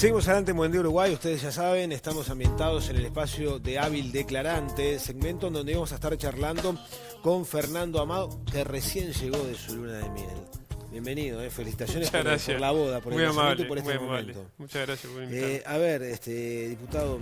Seguimos adelante en Buen Día Uruguay, ustedes ya saben, estamos ambientados en el espacio de Hábil Declarante, segmento en donde vamos a estar charlando con Fernando Amado, que recién llegó de su luna de miel. Bienvenido, felicitaciones por la boda, por muy el amable, y por este muy momento. Amable. Muchas gracias por invitarme. A ver, diputado,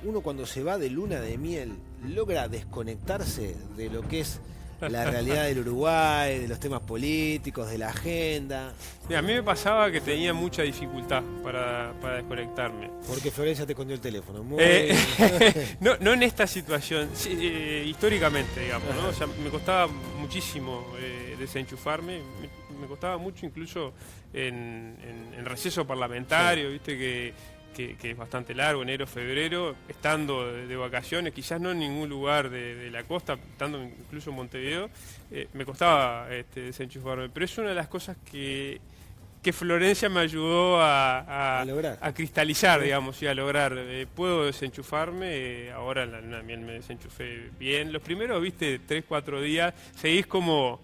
uno cuando se va de luna de miel, ¿logra desconectarse de lo que es la realidad del Uruguay, de los temas políticos, de la agenda? Mira, a mí me pasaba que tenía mucha dificultad para desconectarme. Porque Florencia te escondió el teléfono. No en esta situación, sí, históricamente, digamos, ¿no? O sea, me costaba muchísimo desenchufarme, me costaba mucho incluso en receso parlamentario, sí. Viste que es bastante largo, enero, febrero, estando de vacaciones, quizás no en ningún lugar de la costa, estando incluso en Montevideo, me costaba desenchufarme. Pero es una de las cosas que Florencia me ayudó a cristalizar, sí. Digamos, y a lograr. Puedo desenchufarme, ahora en la luna de miel me desenchufé bien. Los primeros, viste, 3, 4 días, seguís como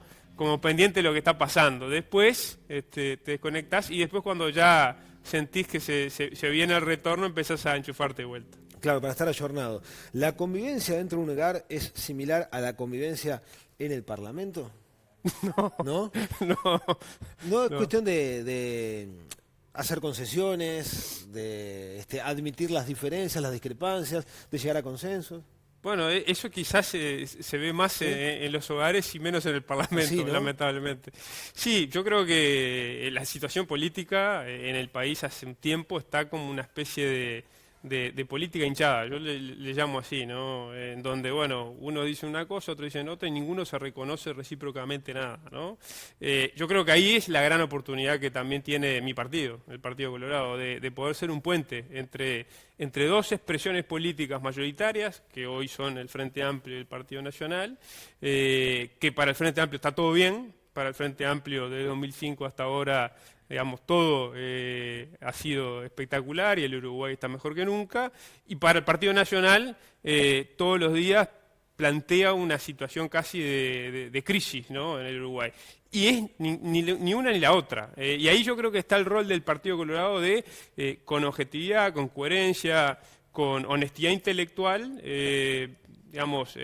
pendiente de lo que está pasando. Después te desconectás y después cuando ya sentís que se viene el retorno, empezás a enchufarte de vuelta. Claro, para estar ayornado. ¿La convivencia dentro de un hogar es similar a la convivencia en el Parlamento? No. No es cuestión de hacer concesiones, de admitir las diferencias, las discrepancias, de llegar a consensos. Bueno, eso quizás se ve más, ¿sí? En los hogares y menos en el Parlamento, sí, ¿no? Lamentablemente. Sí, yo creo que la situación política en el país hace un tiempo está como una especie de política hinchada, yo le llamo así, ¿no? En donde, bueno, uno dice una cosa, otro dice otra y ninguno se reconoce recíprocamente nada, ¿no? Yo creo que ahí es la gran oportunidad que también tiene mi partido, el Partido Colorado, de poder ser un puente entre dos expresiones políticas mayoritarias, que hoy son el Frente Amplio y el Partido Nacional, que para el Frente Amplio está todo bien, para el Frente Amplio de 2005 hasta ahora, digamos, todo ha sido espectacular y el Uruguay está mejor que nunca. Y para el Partido Nacional, todos los días plantea una situación casi de crisis, ¿no? En el Uruguay. Y es ni una ni la otra. Y ahí yo creo que está el rol del Partido Colorado de, con objetividad, con coherencia, con honestidad intelectual, digamos,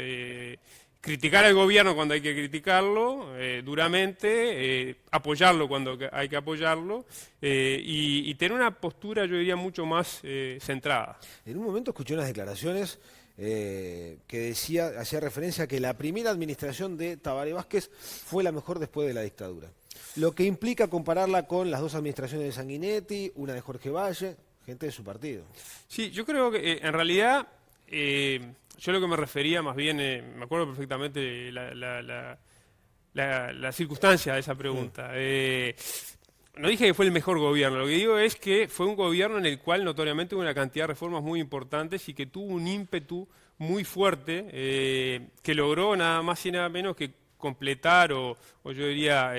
criticar al gobierno cuando hay que criticarlo duramente, apoyarlo cuando hay que apoyarlo y tener una postura, yo diría, mucho más centrada. En un momento escuché unas declaraciones que hacía referencia a que la primera administración de Tabaré Vázquez fue la mejor después de la dictadura. Lo que implica compararla con las dos administraciones de Sanguinetti, una de Jorge Valle, gente de su partido. Sí, yo creo que en realidad... yo lo que me refería más bien, me acuerdo perfectamente la circunstancia de esa pregunta. No dije que fue el mejor gobierno, lo que digo es que fue un gobierno en el cual notoriamente hubo una cantidad de reformas muy importantes y que tuvo un ímpetu muy fuerte que logró nada más y nada menos que completar o yo diría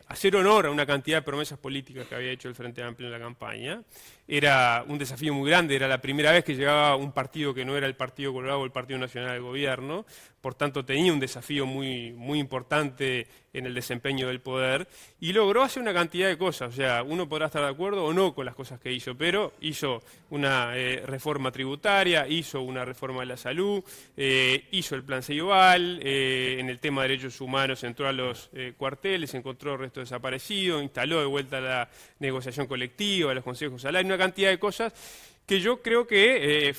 hacer honor a una cantidad de promesas políticas que había hecho el Frente Amplio en la campaña. Era un desafío muy grande, era la primera vez que llegaba un partido que no era el Partido Colorado o el Partido Nacional del Gobierno, por tanto tenía un desafío muy, muy importante en el desempeño del poder, y logró hacer una cantidad de cosas. O sea, uno podrá estar de acuerdo o no con las cosas que hizo, pero hizo una reforma tributaria, hizo una reforma de la salud, hizo el plan Ceibal, en el tema de derechos humanos entró a los cuarteles, encontró restos desaparecidos, instaló de vuelta la negociación colectiva, los consejos salarios, una cantidad de cosas que yo creo que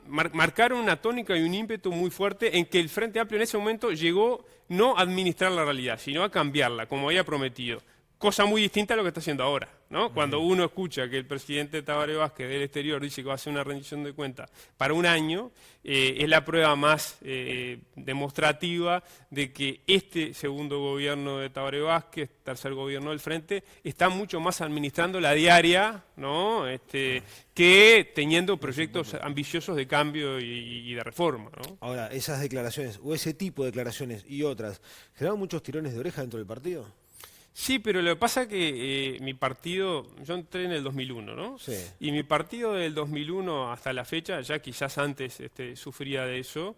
marcaron una tónica y un ímpetu muy fuerte en que el Frente Amplio en ese momento llegó no a administrar la realidad, sino a cambiarla, como había prometido. Cosa muy distinta a lo que está haciendo ahora, ¿no? Cuando uno escucha que el presidente Tabaré Vázquez del exterior dice que va a hacer una rendición de cuentas para un año, es la prueba más demostrativa de que este segundo gobierno de Tabaré Vázquez, tercer gobierno del Frente, está mucho más administrando la diaria, ¿no? Que teniendo proyectos ambiciosos de cambio y de reforma, ¿no? Ahora, esas declaraciones, o ese tipo de declaraciones y otras, ¿generaron muchos tirones de oreja dentro del partido? Sí, pero lo que pasa es que mi partido, yo entré en el 2001, ¿no? Sí. Y mi partido del 2001 hasta la fecha, ya quizás antes sufría de eso,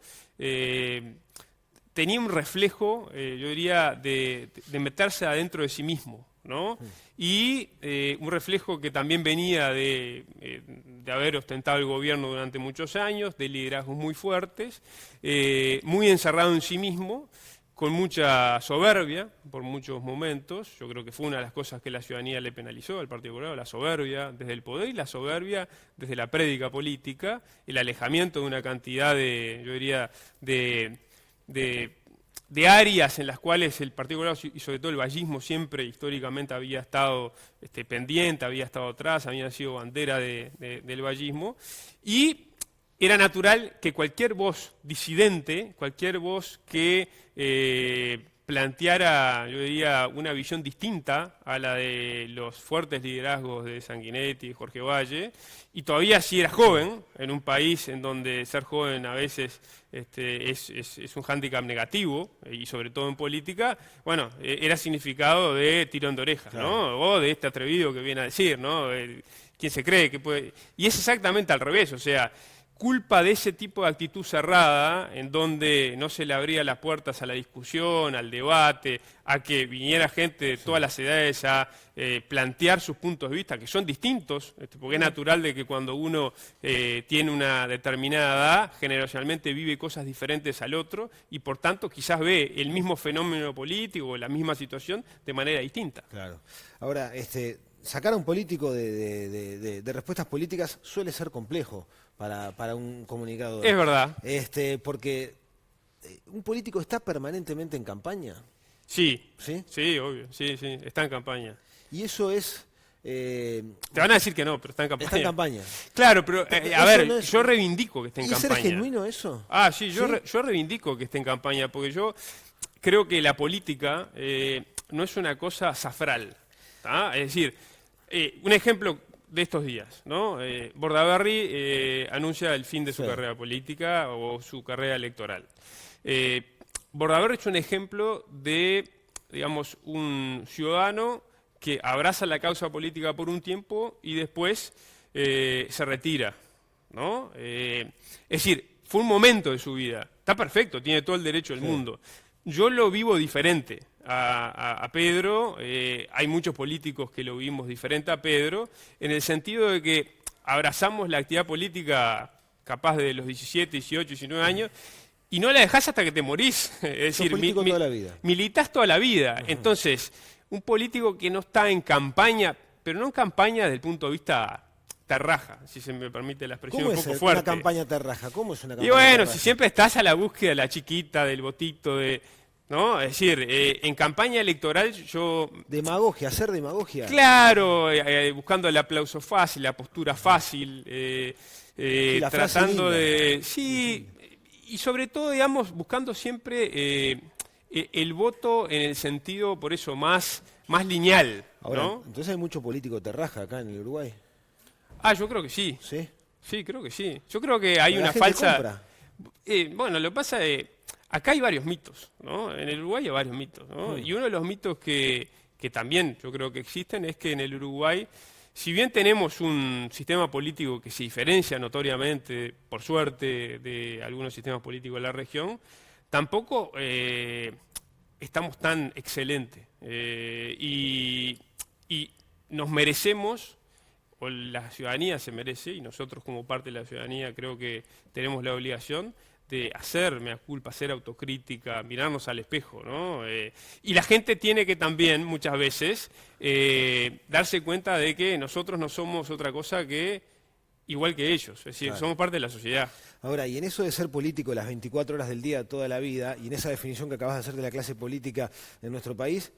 tenía un reflejo, yo diría, de meterse adentro de sí mismo. ¿no? Y un reflejo que también venía de haber ostentado el gobierno durante muchos años, de liderazgos muy fuertes, muy encerrado en sí mismo, con mucha soberbia por muchos momentos. Yo creo que fue una de las cosas que la ciudadanía le penalizó al Partido Colorado, la soberbia desde el poder y la soberbia desde la prédica política, el alejamiento de una cantidad de, yo diría, de áreas en las cuales el Partido Colorado y sobre todo el vallismo siempre históricamente había estado pendiente, había estado atrás, había sido bandera del vallismo, y era natural que cualquier voz disidente, cualquier voz que planteara, yo diría, una visión distinta a la de los fuertes liderazgos de Sanguinetti y Jorge Valle, y todavía si era joven, en un país en donde ser joven a veces es un hándicap negativo, y sobre todo en política, bueno, era significado de tirón de orejas, claro, ¿no? O de este atrevido que viene a decir, ¿no? ¿Quién se cree que puede...? Y es exactamente al revés, o sea, culpa de ese tipo de actitud cerrada, en donde no se le abría las puertas a la discusión, al debate, a que viniera gente de todas las edades a plantear sus puntos de vista, que son distintos, porque es natural de que cuando uno tiene una determinada edad, generacionalmente vive cosas diferentes al otro, y por tanto quizás ve el mismo fenómeno político o la misma situación de manera distinta. Claro. Ahora, sacar a un político de respuestas políticas suele ser complejo para un comunicador. Es verdad. Porque un político está permanentemente en campaña. Sí, ¿Sí? Sí, obvio, sí, está en campaña. Y eso es... Te van a decir que no, pero está en campaña. Está en campaña. Claro, pero a ver, no es... yo reivindico que esté en campaña. ¿Y es genuino eso? Ah, sí, yo reivindico que esté en campaña, porque yo creo que la política no es una cosa azafral, ¿tá? Es decir, un ejemplo de estos días, ¿no? Bordaberry anuncia el fin de su carrera política o su carrera electoral. Bordaberry es un ejemplo de, digamos, un ciudadano que abraza la causa política por un tiempo y después se retira, ¿no? Es decir, fue un momento de su vida. Está perfecto, tiene todo el derecho del mundo. Yo lo vivo diferente a Pedro, hay muchos políticos que lo vivimos diferente a Pedro, en el sentido de que abrazamos la actividad política capaz de los 17, 18, 19 años, y no la dejás hasta que te morís. Es decir, toda la vida. Militás toda la vida. Entonces, un político que no está en campaña, pero no en campaña desde el punto de vista terraja, si se me permite la expresión un poco fuerte. ¿Cómo es una campaña terraja? ¿Cómo es una campaña Y bueno, terraja? Si siempre estás a la búsqueda de la chiquita, del votito, ¿no? Es decir, en campaña electoral yo... Demagogia, hacer demagogia. Claro, buscando el aplauso fácil, la postura fácil, tratando de... Sí, y sobre todo, digamos, buscando siempre el voto en el sentido, por eso, más lineal, Ahora, ¿no? Entonces hay mucho político terraja acá en el Uruguay. Ah, yo creo que sí. ¿Sí? Sí, creo que sí. Yo creo que hay una gente falsa... compra. Bueno, lo que pasa es... Acá hay varios mitos, ¿no? En el Uruguay hay varios mitos, ¿no? Y uno de los mitos que también yo creo que existen es que en el Uruguay, si bien tenemos un sistema político que se diferencia notoriamente, por suerte, de algunos sistemas políticos de la región, tampoco estamos tan excelentes. Y nos merecemos, o la ciudadanía se merece, y nosotros como parte de la ciudadanía creo que tenemos la obligación de hacer mea culpa, hacer autocrítica, mirarnos al espejo, ¿no? Y la gente tiene que también, muchas veces, darse cuenta de que nosotros no somos otra cosa que igual que ellos, es decir, somos parte de la sociedad. Ahora, y en eso de ser político las 24 horas del día, toda la vida, y en esa definición que acabas de hacer de la clase política en nuestro país,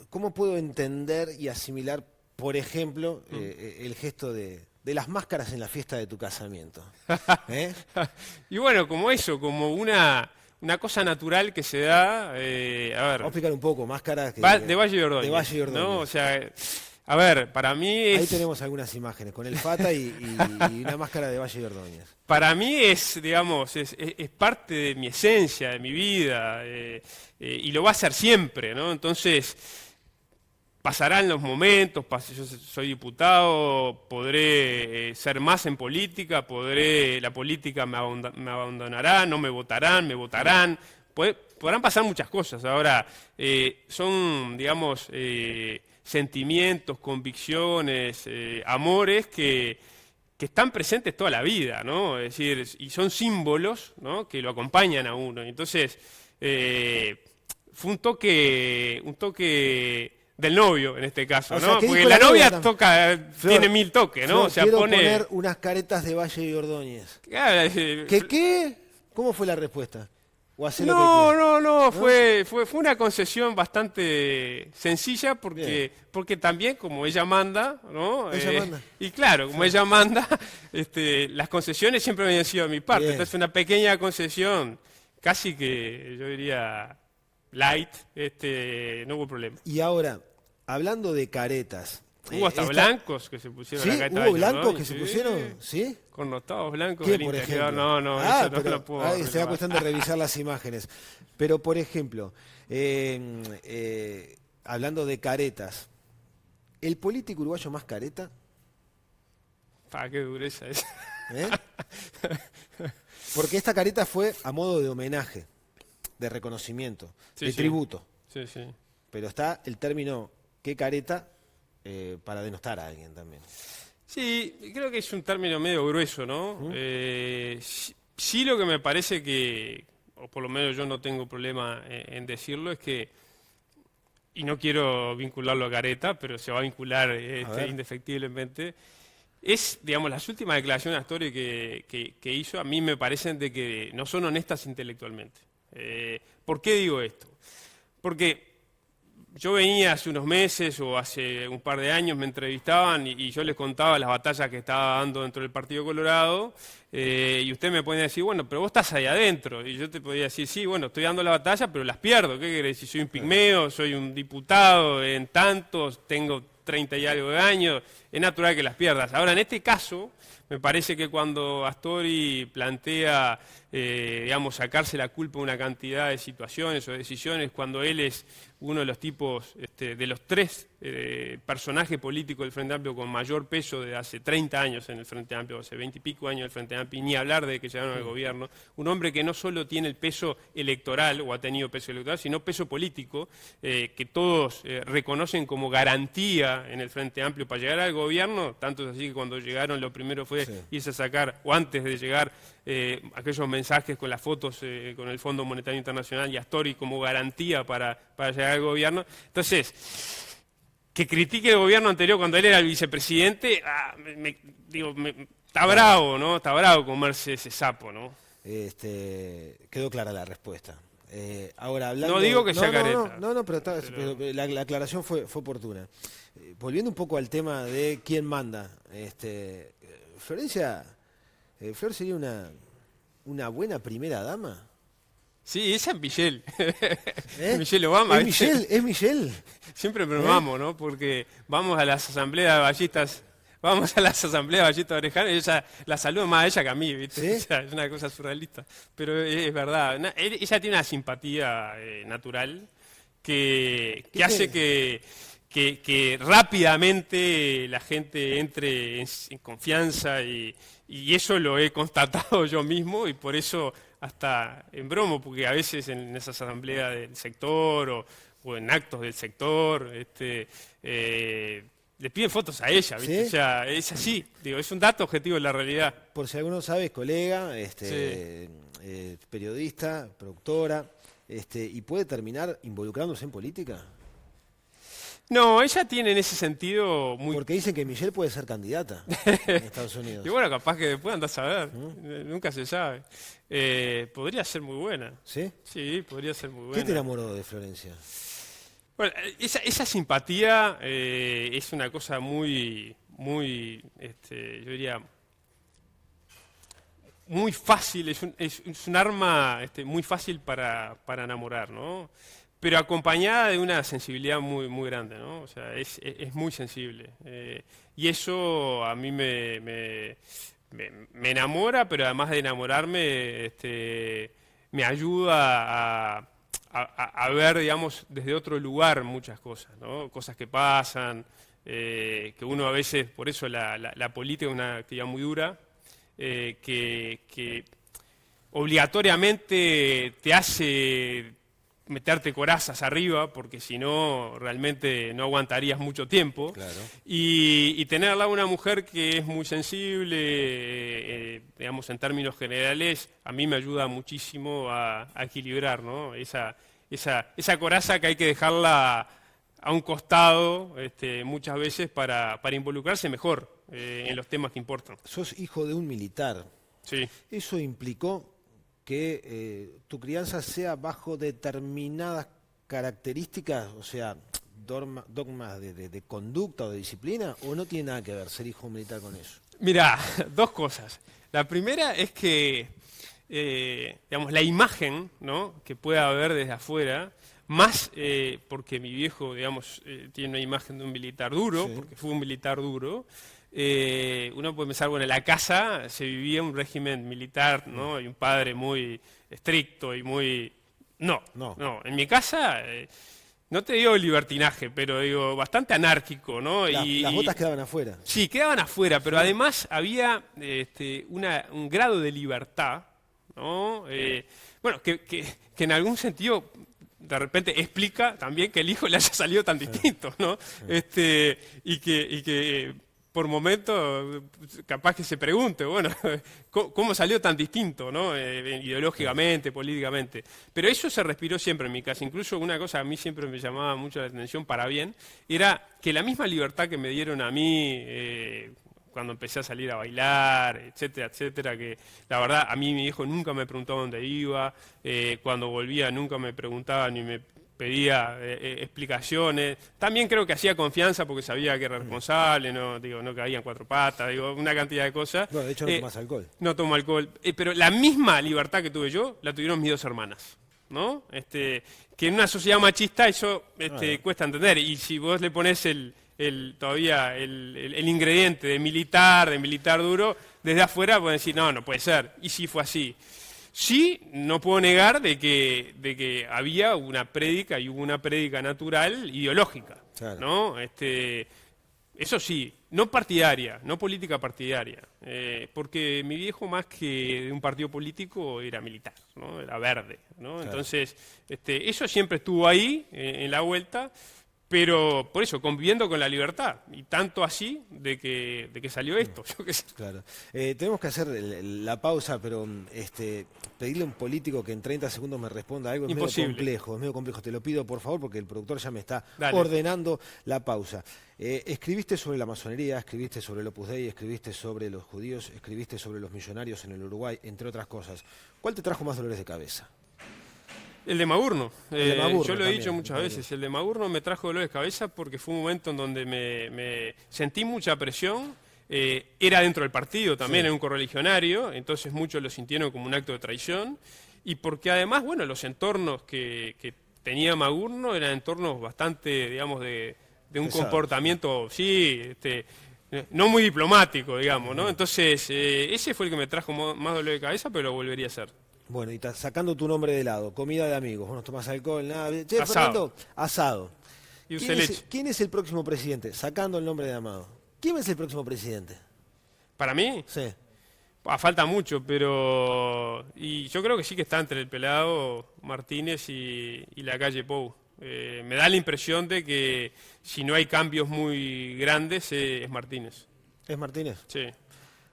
¿cómo puedo entender y asimilar, por ejemplo, el gesto de las máscaras en la fiesta de tu casamiento? Y bueno, como eso, como una cosa natural que se da, a ver... Vamos a explicar un poco, máscaras... de Valle y Ordóñez. De Valle y Ordóñez. ¿No? O sea, a ver, para mí es... Ahí tenemos algunas imágenes, con el Fata y una máscara de Valle y Ordóñez. Para mí es, digamos, es parte de mi esencia, de mi vida, y lo va a ser siempre, ¿no? Entonces... Pasarán los momentos, yo soy diputado, podré ser más en política, la política me abandonará, no me votarán, me votarán. podrán pasar muchas cosas. Ahora, son, digamos, sentimientos, convicciones, amores que están presentes toda la vida, ¿no? Es decir, y son símbolos, ¿no?, que lo acompañan a uno. Entonces, fue un toque del novio en este caso, ¿no? Porque la novia tiene 1000 toques, ¿no? Flor, o sea, quiero poner unas caretas de Valle y Ordóñez. ¿Qué? ¿Cómo fue la respuesta? No, fue una concesión bastante sencilla porque también como ella manda, ¿no? Ella manda. Y claro, como ella manda, las concesiones siempre habían sido de mi parte. Bien. Entonces una pequeña concesión, casi que yo diría light, no hubo problema. Y ahora, hablando de caretas. Hubo hasta blancos que se pusieron ¿Sí? la careta. ¿Hubo blancos que se pusieron? ¿Sí? Connotados blancos ¿Qué, del por interior. ejemplo? No, eso no lo puedo se da cuestión de revisar las imágenes. Pero, por ejemplo, hablando de caretas, ¿el político uruguayo más careta? Qué dureza es. Porque esta careta fue a modo de homenaje, de reconocimiento, de tributo. Sí. Pero está el término ¿qué careta? Para denostar a alguien también. Sí, creo que es un término medio grueso, ¿no? Sí, lo que me parece que, o por lo menos yo no tengo problema en decirlo, es que, y no quiero vincularlo a careta, pero se va a vincular indefectiblemente, es, digamos, las últimas declaraciones de Astori que hizo, a mí me parecen de que no son honestas intelectualmente. ¿Por qué digo esto? Porque yo venía hace unos meses o hace un par de años, me entrevistaban y yo les contaba las batallas que estaba dando dentro del Partido Colorado y usted me podía decir, bueno, pero vos estás ahí adentro. Y yo te podía decir, sí, bueno, estoy dando la batalla, pero las pierdo. ¿Qué querés decir? Soy un pigmeo, soy un diputado en tantos, tengo 30 y algo de años, es natural que las pierdas. Ahora, en este caso, me parece que cuando Astori plantea, digamos, sacarse la culpa de una cantidad de situaciones o decisiones, cuando él es uno de los tipos, de los 3 personajes políticos del Frente Amplio con mayor peso de hace 30 años en el Frente Amplio, hace 20 y pico años en el Frente Amplio, y ni hablar de que llegaron al gobierno, un hombre que no solo tiene el peso electoral, o ha tenido peso electoral, sino peso político, que todos reconocen como garantía en el Frente Amplio para llegar al gobierno, tanto es así que cuando llegaron lo primero fue irse a sacar, o antes de llegar, aquellos mensajes con las fotos con el Fondo Monetario Internacional y Astori como garantía para llegar al gobierno. Entonces, que critique el gobierno anterior cuando él era el vicepresidente, está bravo, ¿no? Está bravo comerse ese sapo, ¿no? Quedó clara la respuesta. Ahora, hablando... No digo que sea careta. No, pero la aclaración fue oportuna. Volviendo un poco al tema de quién manda, Florencia, Flor sería una buena primera dama. Sí, esa es Michelle. Michelle Obama. ¿Es Michelle? Siempre bromamos, ¿no? Porque vamos a las asambleas de ballistas, orejanas y ella la saluda más a ella que a mí, ¿viste? ¿Sí? O sea, es una cosa surrealista. Pero es verdad. Ella tiene una simpatía natural que hace que rápidamente la gente entre en confianza y eso lo he constatado yo mismo y por eso hasta en bromo, porque a veces en esas asambleas del sector o en actos del sector le piden fotos a ella, ¿viste? ¿Sí? O sea, es así, digo, es un dato objetivo de la realidad. Por si alguno sabe, es colega, periodista, productora, y puede terminar involucrándose en política. No, ella tiene en ese sentido muy... Porque dicen que Michelle puede ser candidata en Estados Unidos. Y bueno, capaz que después andás a ver, nunca se sabe. Podría ser muy buena. ¿Sí? Sí, podría ser muy buena. ¿Qué te enamoró de Florencia? Bueno, esa simpatía es una cosa muy, yo diría, muy fácil, es un arma muy fácil para enamorar, ¿no? Pero acompañada de una sensibilidad muy, muy grande, ¿no? O sea, es muy sensible. Y eso a mí me enamora, pero además de enamorarme, me ayuda a ver, digamos, desde otro lugar muchas cosas, ¿no? Cosas que pasan, que uno a veces, por eso la política es una actividad muy dura, que obligatoriamente te hace meterte corazas arriba, porque si no, realmente no aguantarías mucho tiempo. Claro. Y tener al lado una mujer que es muy sensible, digamos, en términos generales, a mí me ayuda muchísimo a equilibrar, ¿no? Esa coraza que hay que dejarla a un costado muchas veces para involucrarse mejor en los temas que importan. Sos hijo de un militar. Sí. ¿Eso implicó que tu crianza sea bajo determinadas características, o sea, dogmas de conducta o de disciplina, o no tiene nada que ver ser hijo militar con eso? Mirá, dos cosas. La primera es que, digamos, la imagen, ¿no?, que pueda haber desde afuera, más porque mi viejo, digamos, tiene una imagen de un militar duro, sí, porque fue un militar duro. Uno puede pensar, bueno, en la casa se vivía un régimen militar, ¿no? Y un padre muy estricto y muy... No. En mi casa, no te digo libertinaje, pero digo bastante anárquico, ¿no? Las botas quedaban afuera. Sí, quedaban afuera, pero además había un grado de libertad, ¿no? Bueno, que en algún sentido... de repente explica también que el hijo le haya salido tan distinto, ¿no? Y que por momentos capaz que se pregunte, bueno, ¿cómo salió tan distinto, ¿no? Ideológicamente, políticamente. Pero eso se respiró siempre en mi casa. Incluso una cosa que a mí siempre me llamaba mucho la atención para bien, era que la misma libertad que me dieron a mí cuando empecé a salir a bailar, etcétera, etcétera, que la verdad a mí mi hijo nunca me preguntaba dónde iba, cuando volvía nunca me preguntaba ni me pedía explicaciones. También creo que hacía confianza porque sabía que era responsable, no caía en cuatro patas, una cantidad de cosas. Bueno, de hecho no tomas alcohol. No tomo alcohol, pero la misma libertad que tuve yo, la tuvieron mis dos hermanas, ¿no? Que en una sociedad machista eso cuesta entender, y si vos le pones todavía el ingrediente de militar duro, desde afuera pueden decir, no puede ser, y sí fue así. Sí, no puedo negar de que había una prédica, y hubo una prédica natural ideológica, claro, ¿no? Eso sí, no partidaria, no política partidaria, porque mi viejo más que de un partido político era militar, ¿no? Era verde, ¿no? Claro. Entonces, eso siempre estuvo ahí, en la vuelta, pero por eso, conviviendo con la libertad, y tanto así de que salió esto. Yo qué sé. Claro. Tenemos que hacer la pausa, pero pedirle a un político que en 30 segundos me responda algo es medio complejo. Te lo pido por favor, porque el productor ya me está ordenando la pausa. Escribiste sobre la masonería, escribiste sobre el Opus Dei, escribiste sobre los judíos, escribiste sobre los millonarios en el Uruguay, entre otras cosas. ¿Cuál te trajo más dolores de cabeza? El de Magurno. Yo lo he dicho muchas también. veces, el de Magurno me trajo dolores de cabeza porque fue un momento en donde me sentí mucha presión, era dentro del partido también, era un correligionario, entonces muchos lo sintieron como un acto de traición, y porque además, bueno, los entornos que tenía Magurno eran entornos bastante, digamos, de un comportamiento, no muy diplomático, digamos, ¿no? Entonces, ese fue el que me trajo más dolor de cabeza, pero lo volvería a hacer. Bueno, y sacando tu nombre de lado, comida de amigos, vos no tomás alcohol, nada. Che, asado. Fernando, asado. Y leche. ¿Quién es el próximo presidente? Sacando el nombre de Amado. ¿Quién es el próximo presidente? ¿Para mí? Sí. Falta mucho, pero... Y yo creo que sí que está entre el pelado Martínez y la calle Pou. Me da la impresión de que si no hay cambios muy grandes, es Martínez. ¿Es Martínez? Sí.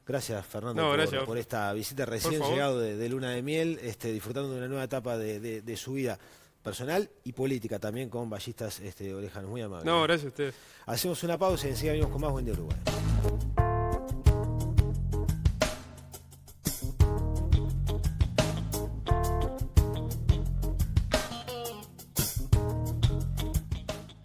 Gracias, Fernando, por esta visita recién llegado de luna de miel, disfrutando de una nueva etapa de su vida personal y política también con Ballistas Orejanos. Muy amable. No, gracias a ustedes. Hacemos una pausa y enseguida venimos con más Buen Día Uruguay.